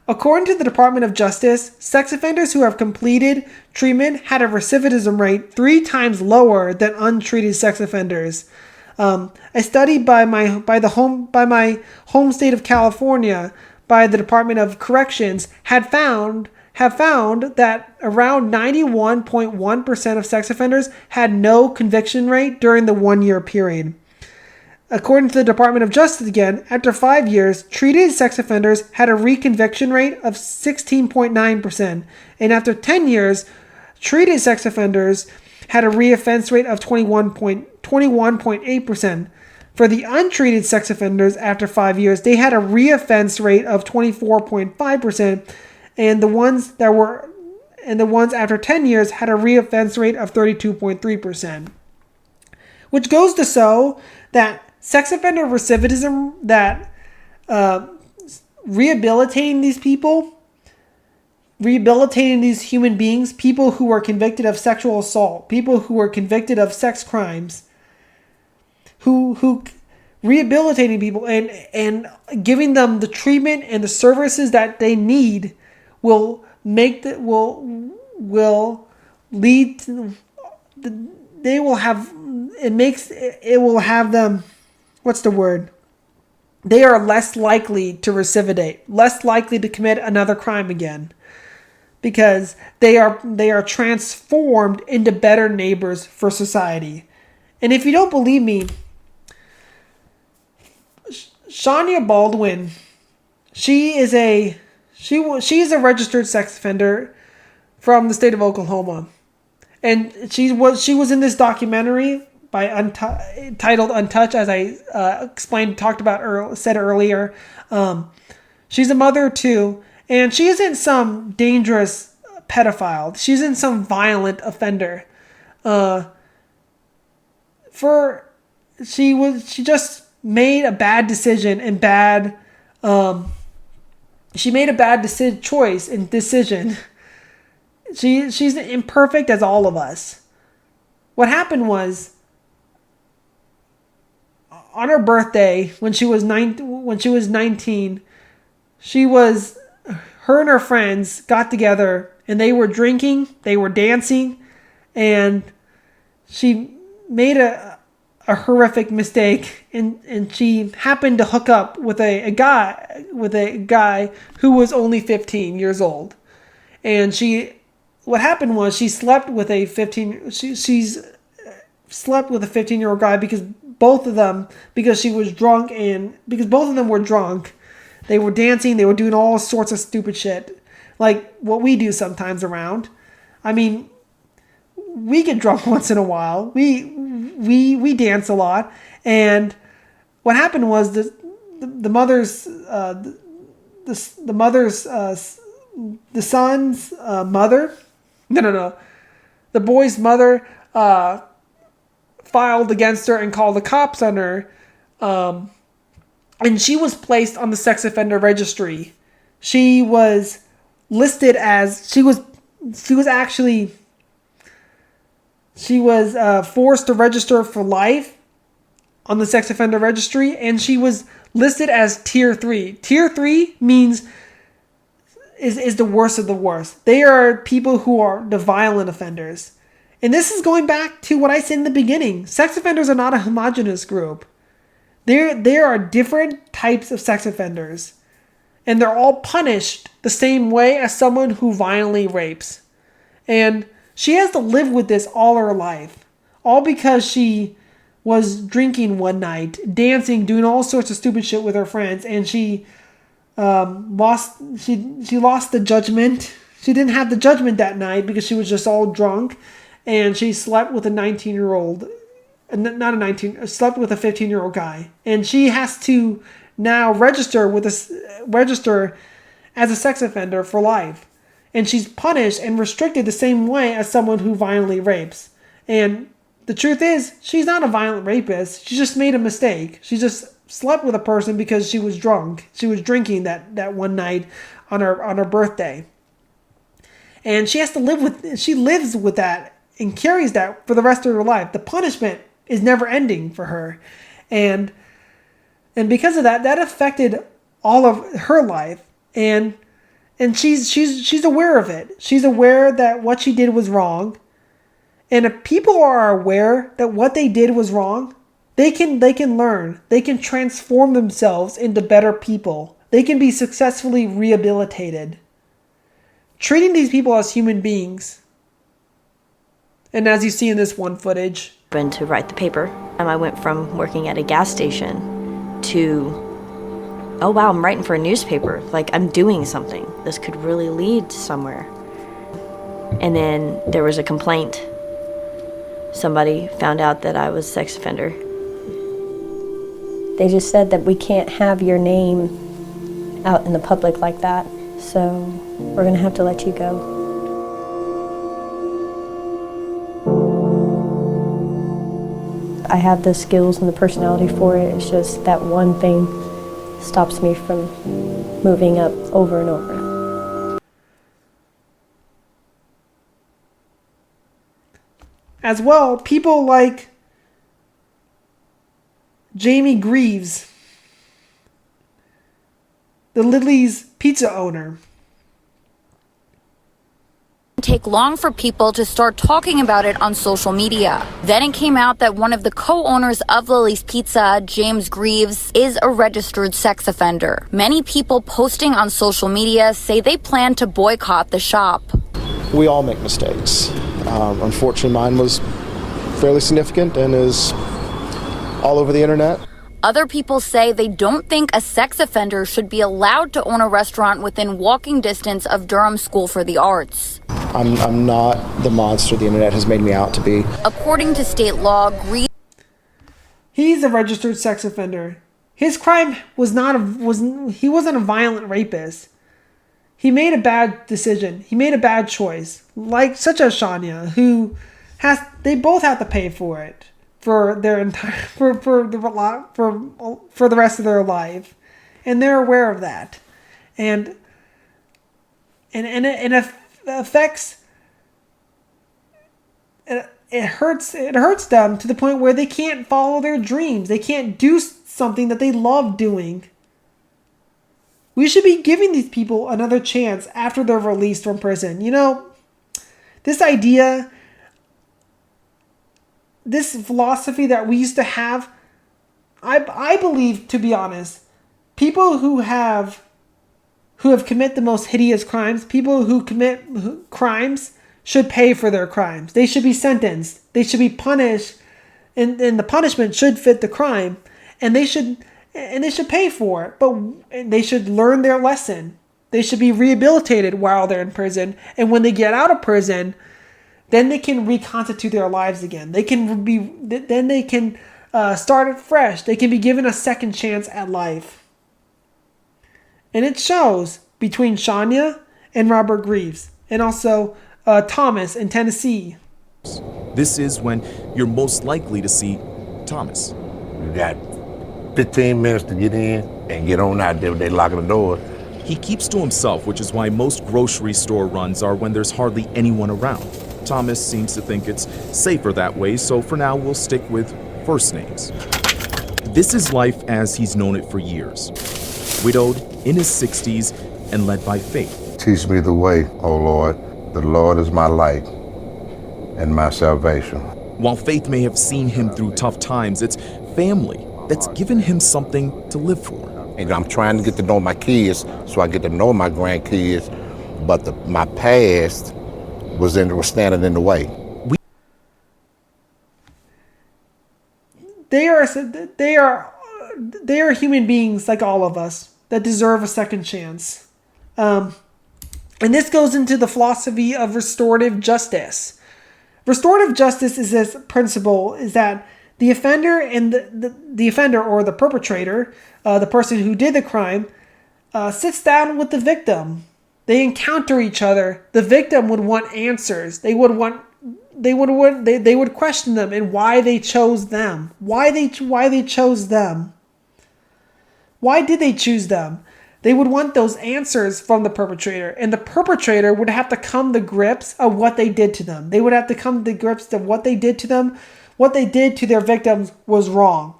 According to the Department of Justice, sex offenders who have completed treatment had a recidivism rate 3 times lower than untreated sex offenders. A study by my home state of California, by the Department of Corrections, have found that around 91.1% of sex offenders had no conviction rate during the 1-year period. according to the Department of Justice again, after 5 years, treated sex offenders had a reconviction rate of 16.9%. And after 10 years, treated sex offenders had a reoffense rate of 21.8%. For the untreated sex offenders after 5 years, they had a reoffense rate of 24.5%, and the ones after 10 years had a reoffense rate of 32.3%. Which goes to show that sex offender recidivism, that rehabilitating these people, rehabilitating these human beings, people who are convicted of sexual assault, people who are convicted of sex crimes, who rehabilitating people and giving them the treatment and the services that they need will lead to they will have it will have them, what's the word? They are less likely to recidivate, less likely to commit another crime again, because they are transformed into better neighbors for society. And if you don't believe me, Shania Baldwin, she is a registered sex offender from the state of Oklahoma, and she was in this documentary titled Untouched, as I said earlier. She's a mother too, and she isn't some dangerous pedophile. She isn't some violent offender. She just made a bad decision and she made a bad choice and decision. She's imperfect as all of us. What happened was, on her birthday, when she was 19, her and her friends got together and they were drinking, they were dancing, and she made a horrific mistake, and she happened to hook up with a guy who was only 15 years old. And what happened was she slept with a 15-year-old guy because she was drunk, and because both of them were drunk. They were dancing, they were doing all sorts of stupid shit, like what we do sometimes around. I mean, we get drunk once in a while. We dance a lot, and what happened was the boy's mother filed against her and called the cops on her, and she was placed on the sex offender registry. She was listed as she was forced to register for life on the sex offender registry, and she was listed as Tier 3. Tier 3 means is the worst of the worst. They are people who are the violent offenders. And this is going back to what I said in the beginning. Sex offenders are not a homogenous group. There are different types of sex offenders, and they're all punished the same way as someone who violently rapes. And she has to live with this all her life, all because she was drinking one night, dancing, doing all sorts of stupid shit with her friends, and she lost the judgment. She didn't have the judgment that night because she was just all drunk, and she slept with a 19-year-old, slept with a 15-year-old guy, and she has to now register as a sex offender for life. And she's punished and restricted the same way as someone who violently rapes. And the truth is, she's not a violent rapist. She just made a mistake. She just slept with a person because she was drunk. She was drinking that one night on her birthday. And she lives with that and carries that for the rest of her life. The punishment is never ending for her. And because of that affected all of her life. And she's aware of it. She's aware that what she did was wrong. And if people are aware that what they did was wrong, they can learn. They can transform themselves into better people. They can be successfully rehabilitated. Treating these people as human beings. And as you see in this one footage, to write the paper I went from working at a gas station to, oh wow, I'm writing for a newspaper. Like, I'm doing something. This could really lead somewhere. And then there was a complaint. Somebody found out that I was a sex offender. They just said that we can't have your name out in the public like that, so we're gonna have to let you go. I have the skills and the personality for it. It's just that one thing stops me from moving up over and over. As well, people like Jamie Greaves, the Lily's Pizza owner. Take long for people to start talking about it on social media. Then it came out that one of the co-owners of Lily's Pizza, James Greaves, is a registered sex offender. Many people posting on social media say they plan to boycott the shop. We all make mistakes. Unfortunately, mine was fairly significant and is all over the internet. Other people say they don't think a sex offender should be allowed to own a restaurant within walking distance of Durham School for the Arts. I'm not the monster the internet has made me out to be. According to state law, He's a registered sex offender. His crime he wasn't a violent rapist. He made a bad decision. He made a bad choice. Like such as Shania, they both have to pay for it for their entire for the rest of their life, and they're aware of that, and it affects. It hurts them to the point where they can't follow their dreams. They can't do something that they love doing. We should be giving these people another chance after they're released from prison. You know, this idea, this philosophy that we used to have, I believe, to be honest, people who have committed the most hideous crimes, people who commit crimes should pay for their crimes. They should be sentenced. They should be punished, and the punishment should fit the crime, and they should pay for it. But they should learn their lesson. They should be rehabilitated while they're in prison, and when they get out of prison, then they can reconstitute their lives again. They can start it fresh. They can be given a second chance at life. And it shows between Shania and Robert Greaves, and also Thomas in Tennessee. This is when you're most likely to see Thomas. You got 15 minutes to get in and get on out there. They locking the door. He keeps to himself, which is why most grocery store runs are when there's hardly anyone around. Thomas seems to think it's safer that way, so for now we'll stick with first names. This is life as he's known it for years. Widowed, in his 60s, and led by faith. Teach me the way, O Lord. The Lord is my light and my salvation. While faith may have seen him through tough times, it's family that's given him something to live for. And I'm trying to get to know my kids so I get to know my grandkids, but my past was standing in the way. They are human beings like all of us that deserve a second chance. And this goes into the philosophy of restorative justice. Restorative justice is this principle is that the offender and the offender or the perpetrator, the person who did the crime, sits down with the victim. They encounter each other. The victim would want answers. They would question them and why they chose them. Why they chose them. Why did they choose them? They would want those answers from the perpetrator, and the perpetrator would have to come to grips of what they did to them. They would have to come to grips of what they did to them. What they did to their victims was wrong,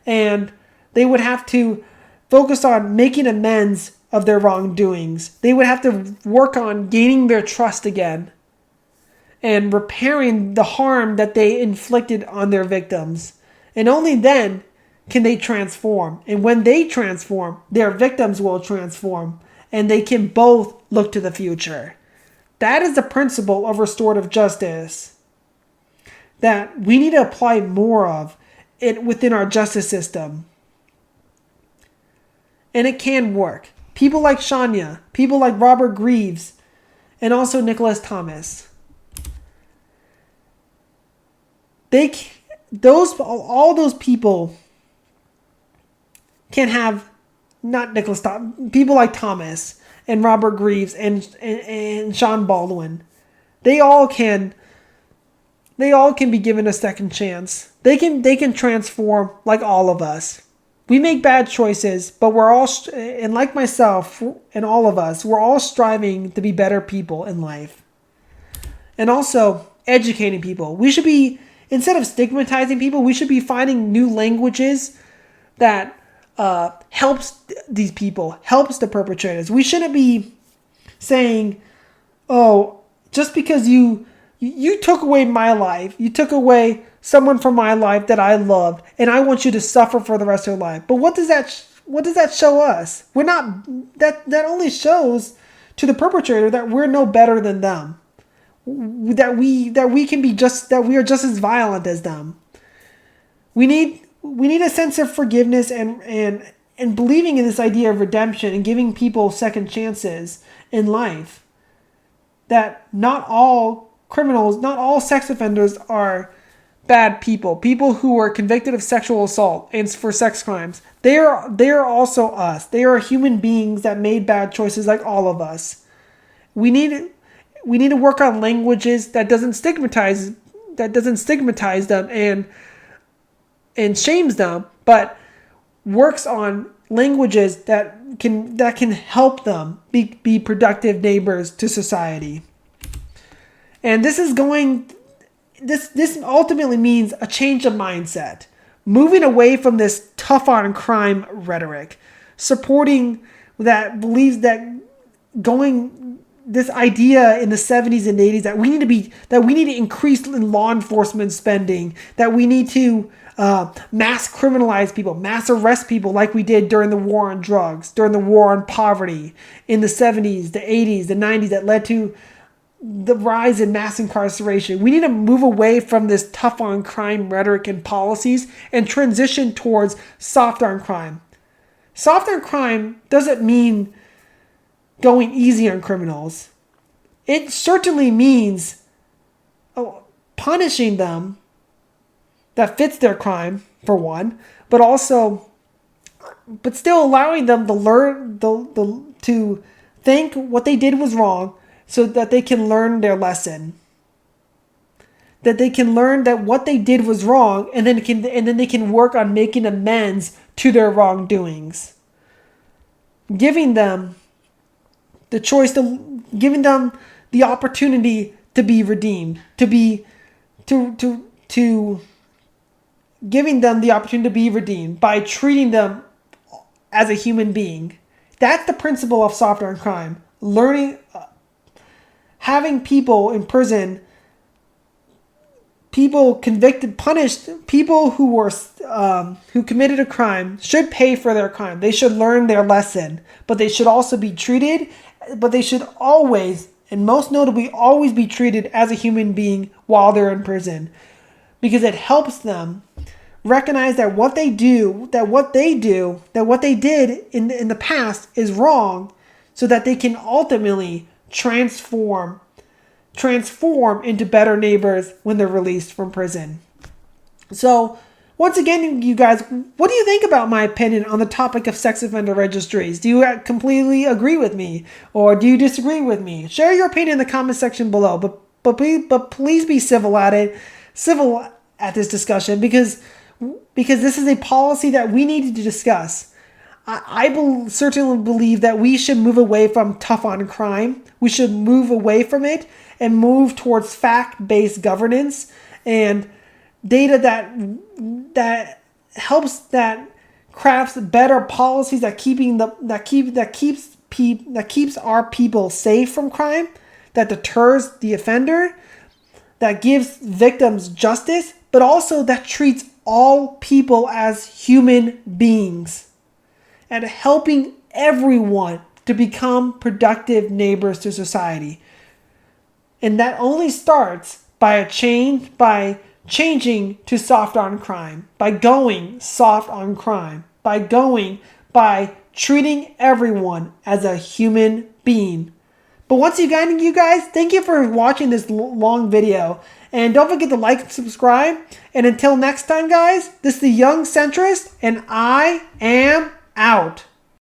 and they would have to focus on making amends of their wrongdoings. They would have to work on gaining their trust again and repairing the harm that they inflicted on their victims. And only then can they transform. And when they transform, their victims will transform, and they can both look to the future. That is the principle of restorative justice that we need to apply more of it within our justice system. And it can work. People like Shania, people like Robert Greaves, and also Nicholas Thomas. All those people can have, not Nicholas Thomas, people like Thomas and Robert Greaves and Sean Baldwin. They all can be given a second chance. They can transform like all of us. We make bad choices, but we're all, and like myself and all of us, we're all striving to be better people in life. And also educating people. We should be, instead of stigmatizing people, we should be finding new languages that helps these people, helps the perpetrators. We shouldn't be saying, oh, just because you took away my life, you took away someone from my life that I loved, and I want you to suffer for the rest of your life. But what does that show us? We're not, that only shows to the perpetrator that we're no better than them. That we are just as violent as them. We need a sense of forgiveness and believing in this idea of redemption and giving people second chances in life. That not all criminals, not all sex offenders are bad people. People who are convicted of sexual assault and for sex crimes, they are also us. They are human beings that made bad choices like all of us. We need to work on languages that doesn't stigmatize them and shames them, but works on languages that can help them be productive neighbors to society. And this ultimately means a change of mindset, moving away from this tough on crime rhetoric, supporting that believes that this idea in the 70s and 80s that we need to increase law enforcement spending, that we need to mass criminalize people, mass arrest people like we did during the war on drugs, during the war on poverty in the 70s, the 80s, the 90s, that led to the rise in mass incarceration. We need to move away from this tough on crime rhetoric and policies and transition towards soft on crime. Soft on crime doesn't mean going easy on criminals. It certainly means punishing them that fits their crime, for one, but still allowing them to learn, to think what they did was wrong, so that they can learn their lesson. That they can learn that what they did was wrong, and then they can work on making amends to their wrongdoings. Giving them the choice, giving them the opportunity to be redeemed, giving them the opportunity to be redeemed by treating them as a human being. That's the principle of soft on crime. Having people in prison, people convicted, punished, people who committed a crime should pay for their crime. They should learn their lesson, but they should also be treated, but they should always, and most notably, always be treated as a human being while they're in prison, because it helps them recognize that what they did in the past is wrong, so that they can ultimately transform into better neighbors when they're released from prison. So, once again, you guys, what do you think about my opinion on the topic of sex offender registries? Do you completely agree with me, or do you disagree with me? Share your opinion in the comment section below, but please be civil at this discussion, because this is a policy that we need to discuss. I certainly believe that we should move away from tough on crime. We should move away from it and move towards fact-based governance and data that helps, that crafts better policies that keeps our people safe from crime, that deters the offender, that gives victims justice, but also that treats all people as human beings, and helping everyone to become productive neighbors to society. And that only starts by a change, by changing to soft on crime, by going soft on crime, by treating everyone as a human being. But once again, you guys, thank you for watching this long video. And don't forget to like and subscribe. And until next time, guys, this is the Young Centrist, and I am out.